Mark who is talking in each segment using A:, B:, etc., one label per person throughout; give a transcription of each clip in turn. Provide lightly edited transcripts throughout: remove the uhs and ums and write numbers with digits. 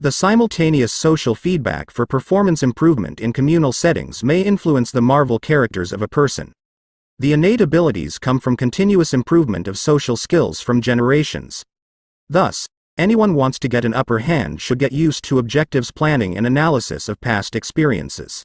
A: The simultaneous social feedback for performance improvement in communal settings may influence the Marvel characters of a person. The innate abilities come from continuous improvement of social skills from generations. Thus, anyone wants to get an upper hand should get used to objectives planning and analysis of past experiences.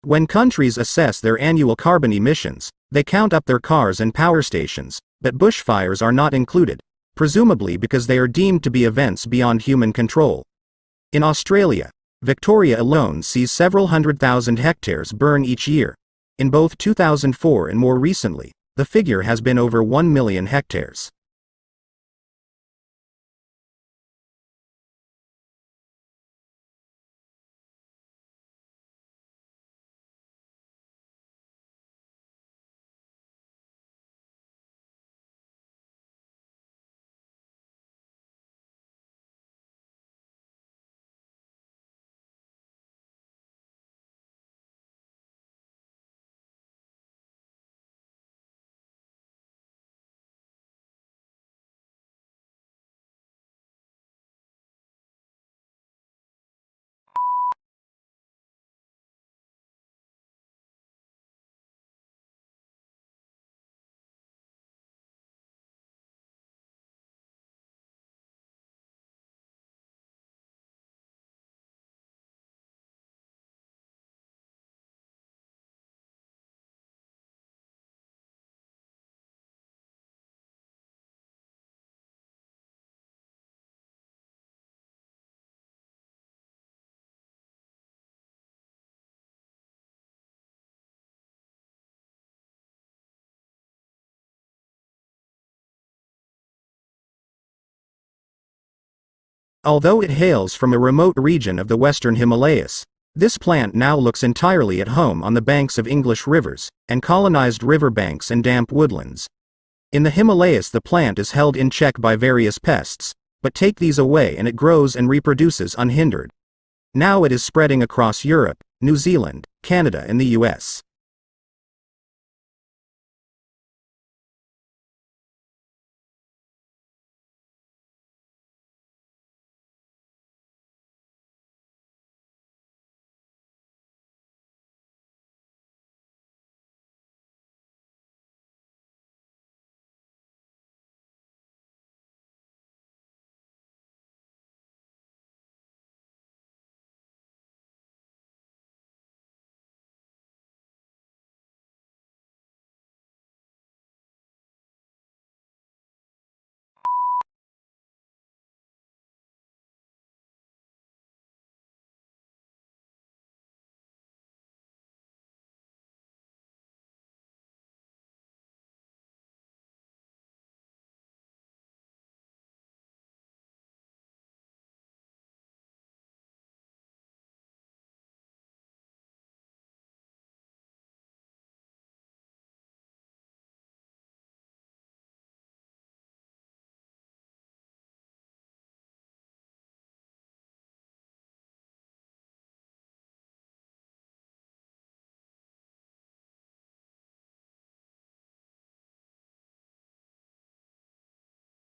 A: When countries assess their annual carbon emissions, they count up their cars and power stations, but bushfires are not included, presumably because they are deemed to be events beyond human control. In Australia, Victoria alone sees several 100,000 hectares burn each year. In both 2004 and more recently, the figure has been over 1 million hectares. Although it hails from a remote region of the western Himalayas, this plant now looks entirely at home on the banks of English rivers, and colonized river banks and damp woodlands. In the Himalayas the plant is held in check by various pests, but take these away and it grows and reproduces unhindered. Now it is spreading across Europe, New Zealand, Canada and the US.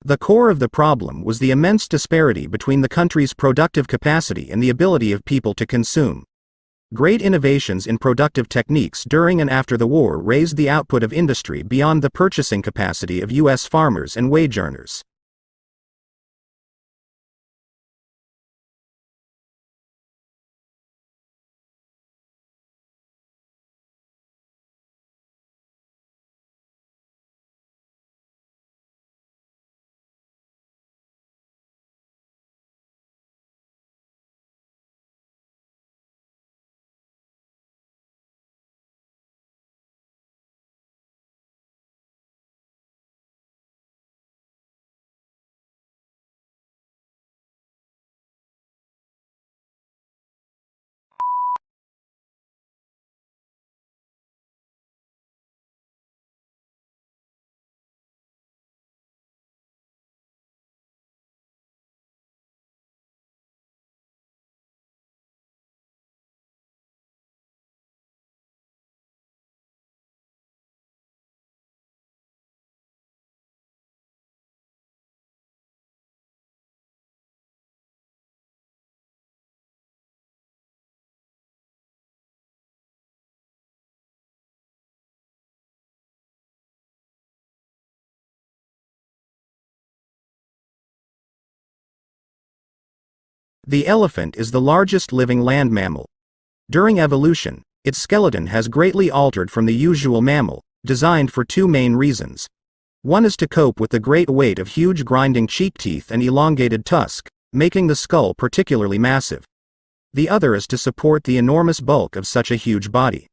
A: The core of the problem was the immense disparity between the country's productive capacity and the ability of people to consume. Great innovations in productive techniques during and after the war raised the output of industry beyond the purchasing capacity of U.S. farmers and wage earners. The elephant is the largest living land mammal. During evolution, its skeleton has greatly altered from the usual mammal, designed for two main reasons. One is to cope with the great weight of huge grinding cheek teeth and elongated tusk, making the skull particularly massive. The other is to support the enormous bulk of such a huge body.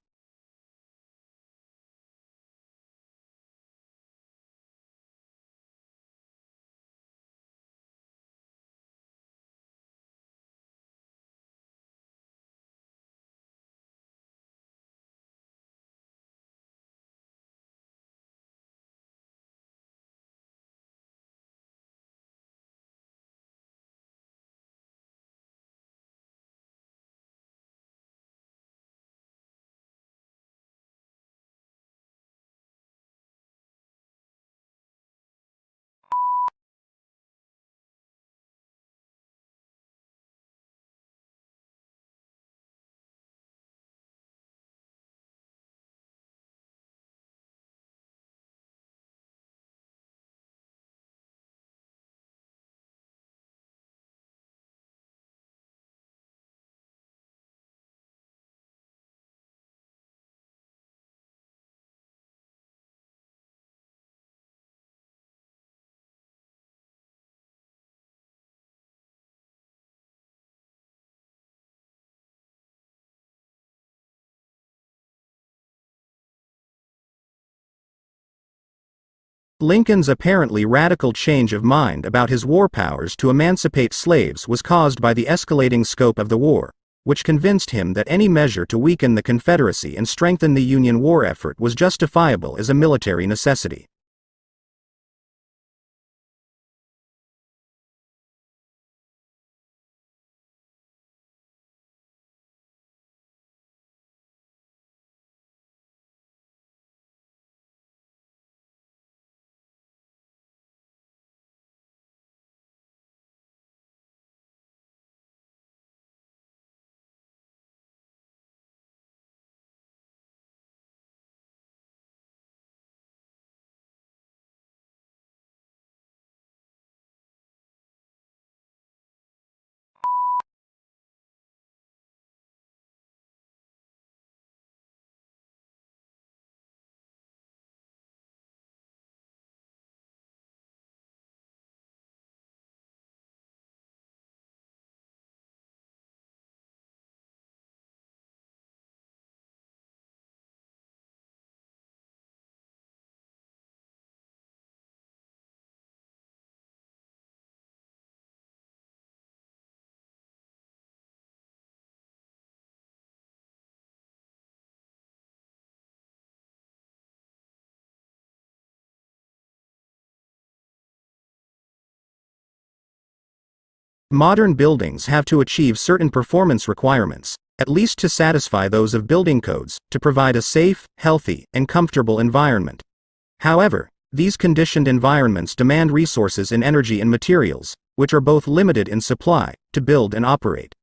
A: Lincoln's apparently radical change of mind about his war powers to emancipate slaves was caused by the escalating scope of the war, which convinced him that any measure to weaken the Confederacy and strengthen the Union war effort was justifiable as a military necessity. Modern buildings have to achieve certain performance requirements, at least to satisfy those of building codes, to provide a safe, healthy, and comfortable environment. However, These conditioned environments demand resources in energy and materials, which are both limited in supply, to build and operate.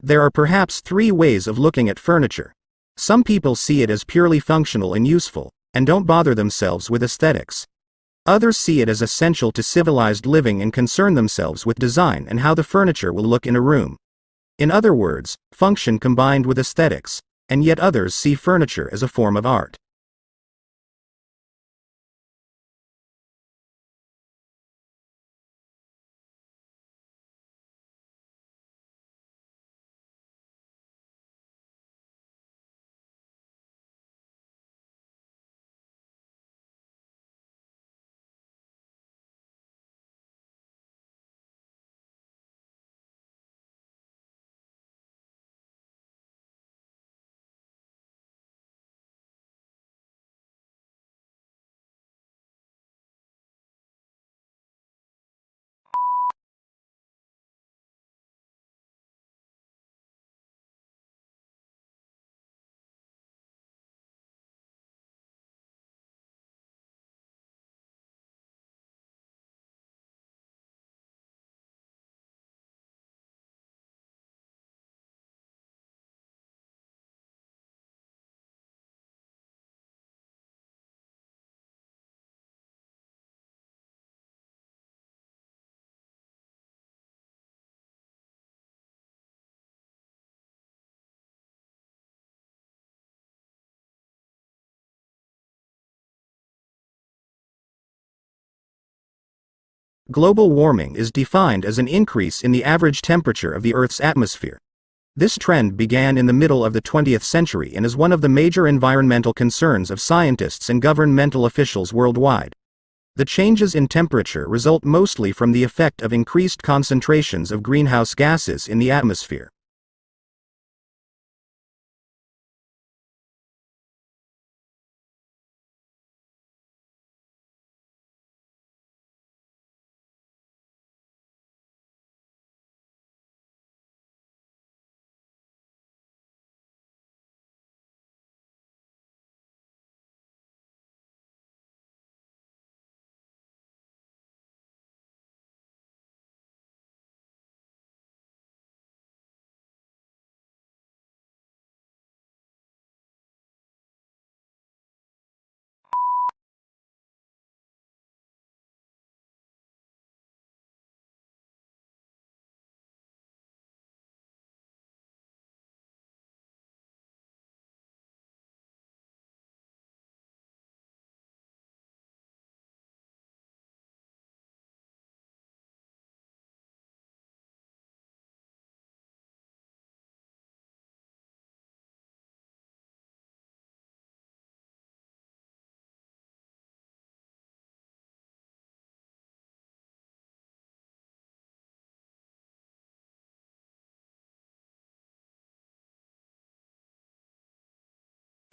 A: There are perhaps three ways of looking at furniture. Some people see it as purely functional and useful, and don't bother themselves with aesthetics. Others see it as essential to civilized living and concern themselves with design and how the furniture will look in a room. In other words, function combined with aesthetics, and yet others see furniture as a form of art. Global warming is defined as an increase in the average temperature of the Earth's atmosphere. This trend began in the middle of the 20th century and is one of the major environmental concerns of scientists and governmental officials worldwide. The changes in temperature result mostly from the effect of increased concentrations of greenhouse gases in the atmosphere.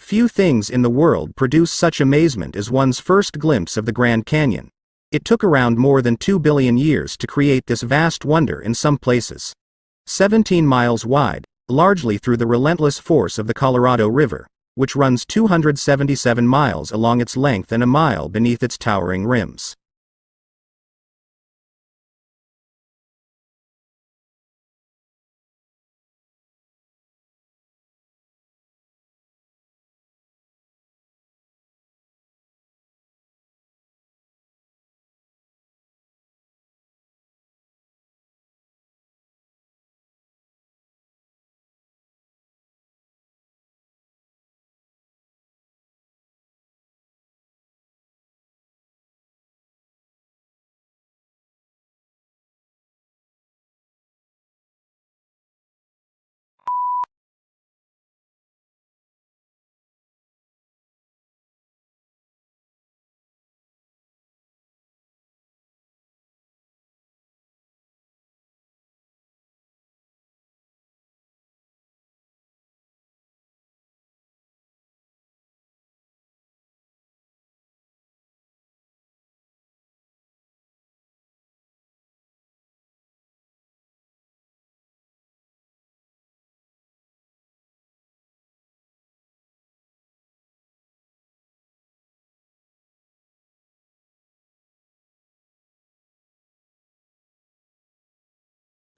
A: Few things in the world produce such amazement as one's first glimpse of the Grand Canyon. It took around more than 2 billion years to create this vast wonder in some places. 17 miles wide, largely through the relentless force of the Colorado River. which runs 277 miles along its length and a mile beneath its towering rims.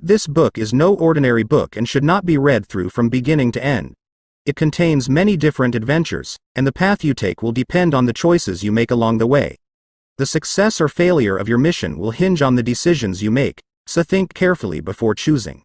A: This book is no ordinary book and should not be read through from beginning to end. It contains many different adventures, and the path you take will depend on the choices you make along the way. The success or failure of your mission will hinge on the decisions you make, so think carefully before choosing.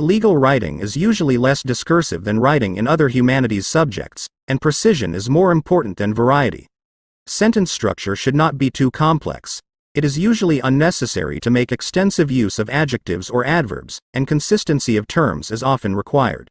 A: Legal writing is usually less discursive than writing in other humanities subjects, and precision is more important than variety. Sentence structure should not be too complex. It is usually unnecessary to make extensive use of adjectives or adverbs, and consistency of terms is often required.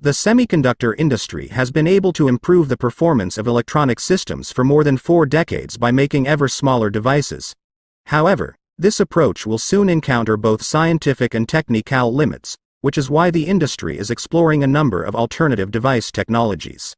A: The semiconductor industry has been able to improve the performance of electronic systems for more than 4 decades by making ever smaller devices. However, this approach will soon encounter both scientific and technical limits, which is why the industry is exploring a number of alternative device technologies.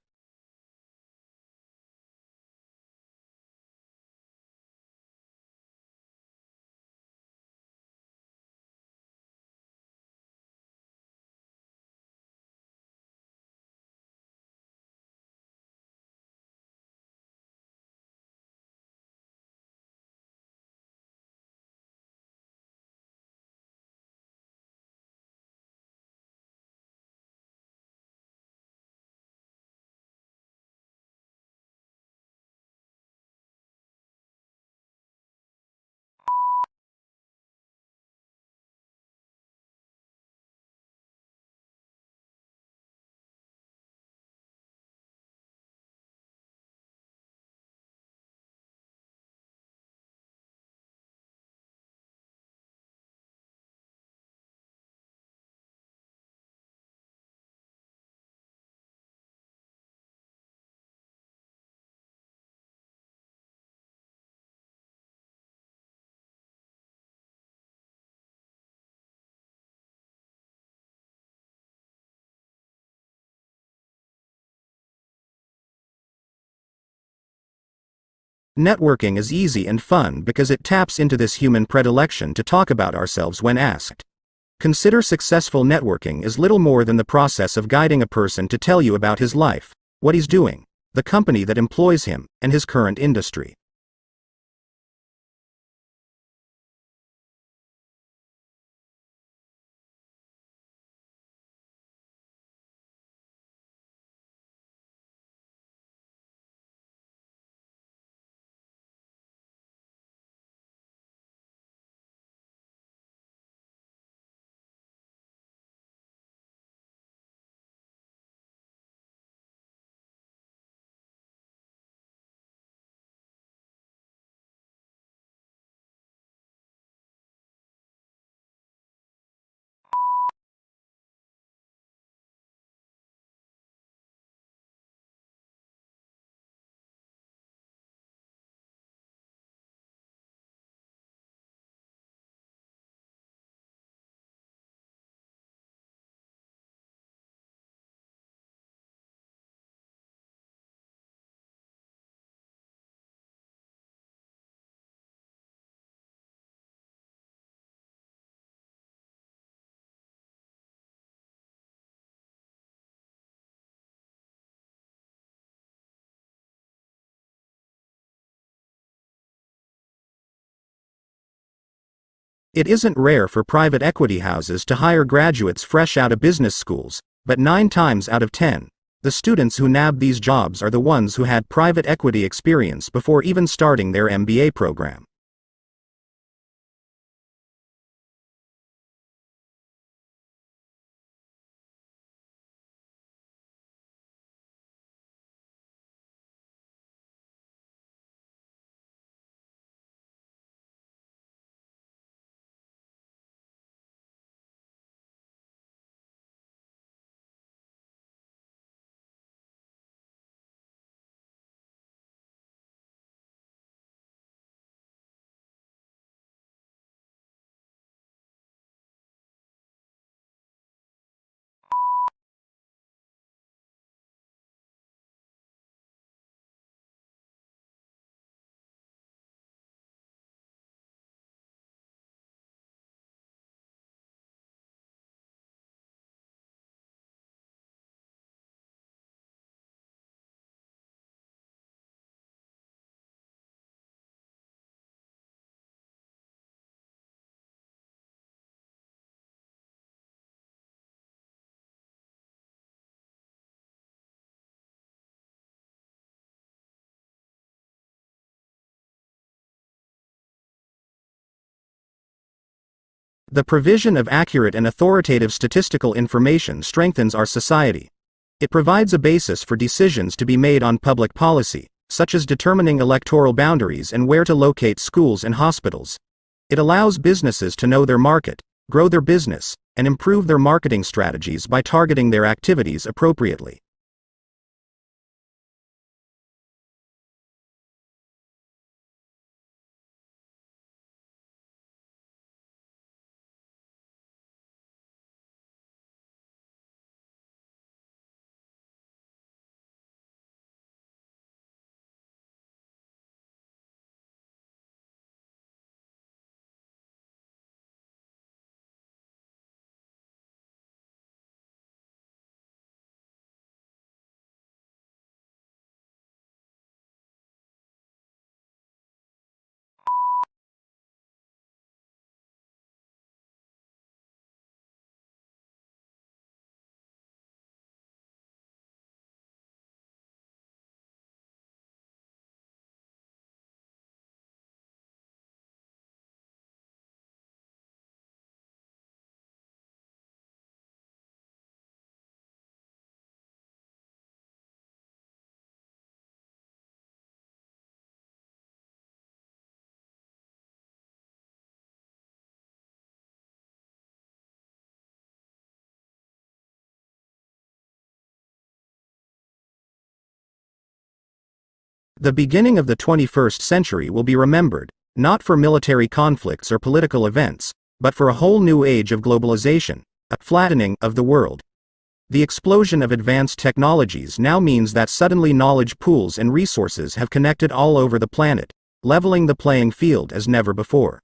A: Networking is easy and fun because it taps into this human predilection to talk about ourselves when asked. Consider successful networking as little more than the process of guiding a person to tell you about his life, what he's doing, the company that employs him, and his current industry. It isn't rare for private equity houses to hire graduates fresh out of business schools, but 9 times out of 10, the students who nab these jobs are the ones who had private equity experience before even starting their MBA program. The provision of accurate and authoritative statistical information strengthens our society. It provides a basis for decisions to be made on public policy, such as determining electoral boundaries and where to locate schools and hospitals. It allows businesses to know their market, grow their business, and improve their marketing strategies by targeting their activities appropriately. The beginning of the 21st century will be remembered, not for military conflicts or political events, but for a whole new age of globalization, a flattening of the world. The explosion of advanced technologies now means that suddenly knowledge pools and resources have connected all over the planet, leveling the playing field as never before.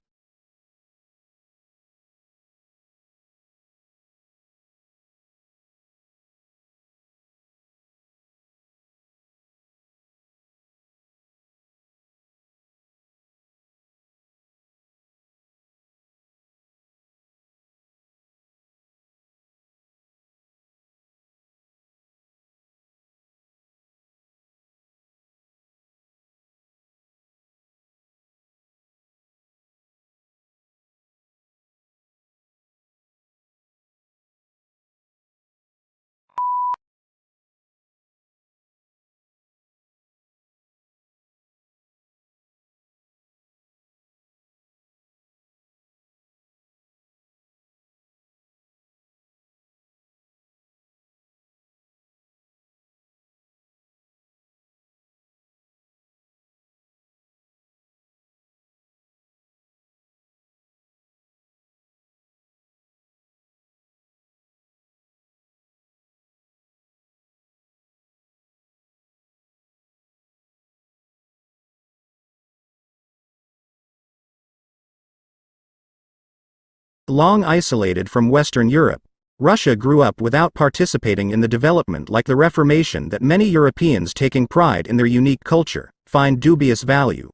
A: Long isolated from Western Europe, Russia grew up without participating in the development like the Reformation that many Europeans taking pride in their unique culture, find dubious value.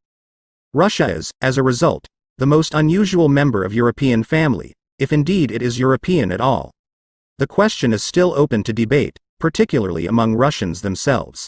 A: Russia is, as a result, the most unusual member of European family, if indeed it is European at all. The question is still open to debate, particularly among Russians themselves.